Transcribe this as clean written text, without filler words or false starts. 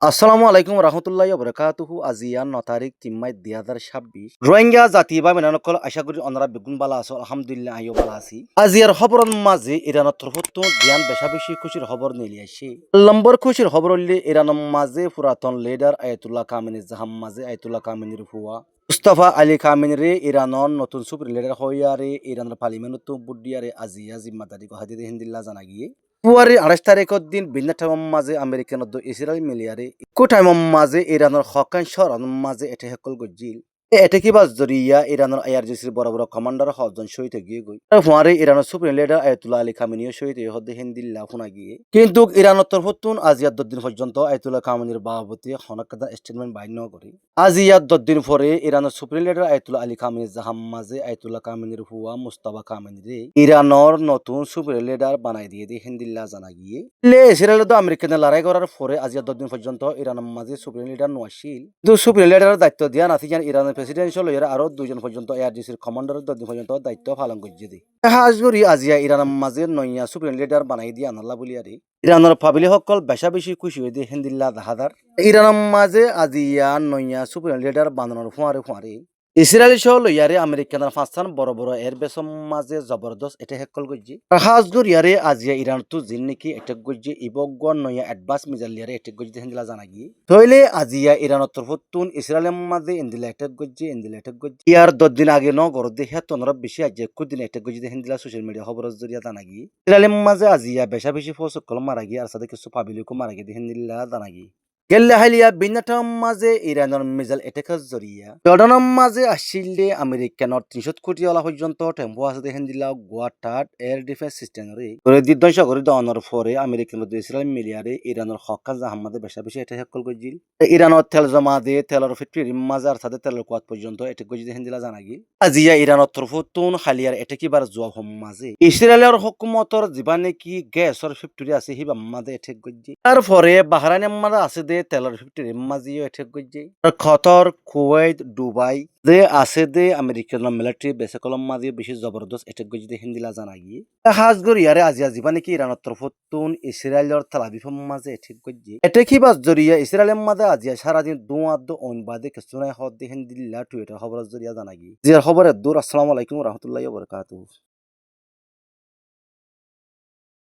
আসসালামু আলাইকুম রহমতুল্লাহি বরকাতুহু আজিয়ান ৯ তারিখ ৩ মাই ২০২৬ রোহিঙ্গা জাতি বা মেনানকল আশা করি অনারা বেগুন বালা আছো আলহামদুলিল্লাহ আইও বালা আছি আজিয়ার খবরের মাঝে ইরানের তরফতো ধ্যান বেশা বেশি খুশির খবর নিয়ে আসে নম্বর খুশির খবর হলে ইরানের মাঝে পুরাতন লিডার আয়াতুল্লাহ কামিনী জাহাম মাঝে আয়াতুল্লাহ কামিনীর ফুয়া মুস্তাফা আলী কামিনীরে ইরানের নতুন সুপ্রিম লিডার হইয়ারে ইরানের পার্লিমেন্টত বুডিয়ারে আজিয়া জিম্মাদারি হাদিদে হিন্দিল্লা জানা গিয়ে পুয়ারি ২৮ তারিখের দিন ভিন্ন টাইমৰ মাঝে আমেরিকান ইসরায়েল মিলিয়ারে ইকো টাইমৰ মাঝে ইরানের হকান শহরের মাঝে এটে সকল গজিল এটে কিবা জরিয়া ইরানের আইআরজিসির বড় বড় কমান্ডার হজন শহীদ গিয়ে গই হুয়ারে ইরানের সুপ্রিম লিডার আয়াতুল্লাহ আলী খামেনিও শহীদ হদ্দে হিন্দিল্লা ফুনা গিয়ে কিন্তু ইরানের তরফতুন আজিয়ার ১০ দিন পর্যন্ত আয়াতুল্লাহ খামেনির বাবতি হনকাদা স্টেটমেন্ট বাইন্য করে আজিয়ার ১০ দিন পরে ইরানের supreme leader Ayatollah Ali Khamenei জাহাম মাঝে আয়াতুল্লাহ খামেনির হুয়া মুস্তাফা খামেনিরে ইরানের নতুন সুপ্রিম লিডার বানাই দিয়ে হিন্দিল্লা জানা গিয়ে ইসরায়েল তো আমেরিকানের লড়াই করার পরে আজিয়ার ১০ দিন পর্যন্ত ইরানের মাঝে সুপ্রিম লিডার নোয়াশিল কিন্তু সুপ্রিম লিডারের দায়িত্ব দিয়া নাথি ইরানের প্রেসিডেন্সিয়াল ইয়ার আরো ২ জন পর্যন্ত এআরজিসির কমান্ডারের ১০ দিন পর্যন্ত দায়িত্ব পালন করছে দি হাজগুড়ি আজিয়া ইরানের মাঝে নইয়া সুপ্রিম লিডার বানাই দিয়ে আনাল্লা বলি আরে ইরানের পাবলি সকল বেশা বেশি খুশি হয়ে দিয়ে হিন্দিল্লা দাহাদার ইরানের মাঝে আজিয়া নইয়া সুপ্রিম লিডার বানানোর ফুয়ারে ফুয়ারে ইসরায়েলি সহ লইয়ারে আমেরিকানের পাঁচখান বড় বড় এয়ারবেসের মাঝে জবরদস্ত এটা হেকল গজ্জি হাজগুর ইয়ারে আজিয়া ইরান তো জিন নাকি এটেক গজ্জি ইবগন নয়া অ্যাডভান্স মিজাইল ইয়ারে এটেক গজ্জি হিন্দিলা জানা গি তইলে আজিয়া ইরানের তরফতুন ইসরায়েলের মাঝে ইন্দিলা এটেক গজ্জি ইয়ার ১০ দিন আগে ন গর দেখে ১৫ বেশি আজিয়া কুদিন এটেক গজ্জি হিন্দিলা সোশ্যাল মিডিয়া খবরের জরিয়া জানা গি ইসরায়েলের মাঝে আজিয়া বেশা বেশি ফোর্স কল মারা গি আর সাথে কিছু পাবলিকও মারা গি হিন্দিলা জানা গি গেল্লে হাইলিয়া বিন্নাটার মাঝে ইরানের মিজাইল এটেকের জরিয়া জর্ডানের মাঝে আসিলে আমেরিকানের ৩০০ কোটি ডলার পর্যন্ত টেম্পো আছে দেখেন দিলা গোয়াটার এয়ার ডিফেন্স সিস্টেমরে করে বিধ্বংস করে দেওয়ানোর পরে আমেরিকান ইসরায়েল মিলিয়ারে ইরানের হকান জাহাম্মাদে বেশা বেশি এটা হেকল গজিল ইরানের তেল জমা দিয়ে তেলের ফ্যাক্টরি মাঝে আর সাথে তেলের কোয়াত পর্যন্ত এটা গজি দেখেন দিলা জানা গিল আজিয়া ইরানের তরফতুন হালিয়ার এটা কিবার জবাব হম মাঝে ইসরায়েলের হুকুমতর জীবানে কি গ্যাসর ফ্যাক্টরি আছে হিবা মাঝে এটা গজি তারপরে বাহরাইনের মাঝে আছে তেলের ফ্যাক্টরি মাঝিও এঠেক গজ্জে খতর কুয়েত দুবাই যে আছে দে আমেরিকান মিলিটারি বেসে কলম মাঝিও বেশি জবরদস্ত এঠেক গজ্জে হিন্দিলা জানা গিয়ে হাজগর ইয়ারে আজিয়া জীবানে কি ইরানের তরফতুন ইসরায়েলের তালাবিফম মাঝে এঠেক গজ্জে এটে কি বাস জরিয়া ইসরায়েলের মাঝে আজিয়া সারাদিন দুয়াদ অনবাদে কিছু নাই হদ হিন্দিল্লা টুইটার খবর জরিয়া জানা গিয়ে জিয়ার খবরের দূর আসসালামু আলাইকুম রহমতুল্লাহি ওয়া বারাকাতুহু।